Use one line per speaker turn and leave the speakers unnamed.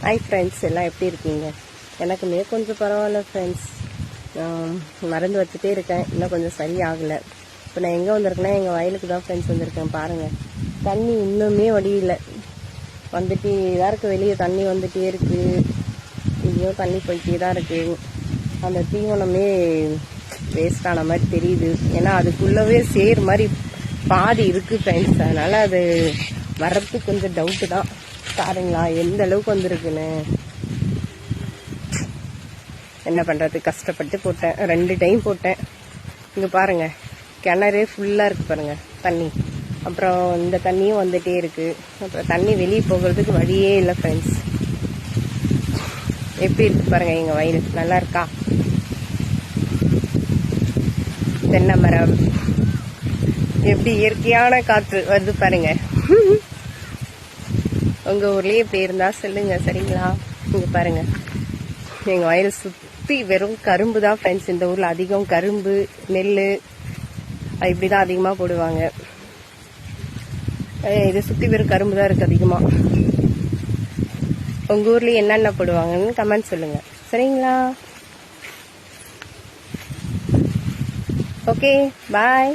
Hi friends, எல்லாம் எப்படி இருக்கீங்க? எனக்குமே கொஞ்சம் பரவாயில்ல ஃப்ரெண்ட்ஸ். மருந்து வச்சுட்டே இருக்கேன், இன்னும் கொஞ்சம் சரியாகலை. இப்போ நான் எங்கே வந்திருக்கேன்னா எங்கள் வயலுக்கு தான் ஃப்ரெண்ட்ஸ் வந்திருக்கேன். பாருங்கள், தண்ணி இன்னுமே வடியல, வந்துட்டே தான் இருக்குது. வெளியே தண்ணி வந்துகிட்டே இருக்குது, இங்கேயும் தண்ணி போய்கிட்டே தான் இருக்குது. அந்த தீவனமே வேஸ்ட் ஆன மாதிரி தெரியுது. ஏன்னா அதுக்குள்ளவே சேர் மாதிரி பாதி இருக்குது ஃப்ரெண்ட்ஸ். அதனால் அது வர்றதுக்கு கொஞ்சம் டவுட்டு தான். பாருங்களா எந்த அளவுக்கு வந்திருக்குன்னு. என்ன பண்ணுறது, கஷ்டப்பட்டு போட்டேன், 2 டைம் போட்டேன். இங்கே பாருங்கள், கிணறு ஃபுல்லாக இருக்குது பாருங்கள் தண்ணி. அப்புறம் இந்த தண்ணியும் வந்துகிட்டே இருக்குது. அப்புறம் தண்ணி வெளியே போகிறதுக்கு வழியே இல்லை ஃப்ரெண்ட்ஸ். எப்படி இருக்குது பாருங்கள் எங்கள் வயல், நல்லா இருக்கா? தென்னை மரம், எப்படி இயற்கையான காற்று வருது பாருங்கள். உங்கள் ஊர்லேயே இப்படி இருந்தால் சொல்லுங்கள், சரிங்களா? இங்கே பாருங்கள், எங்கள் வயல் சுற்றி வெறும் கரும்பு தான் ஃப்ரெண்ட்ஸ். இந்த ஊரில் அதிகம் கரும்பு, நெல் இப்படி தான் அதிகமாக போடுவாங்க. இதை சுற்றி வெறும் கரும்பு தான் இருக்குது அதிகமாக. உங்கள் ஊர்லேயே என்னென்ன போடுவாங்கன்னு கமெண்ட் சொல்லுங்கள், சரிங்களா? ஓகே, பாய்.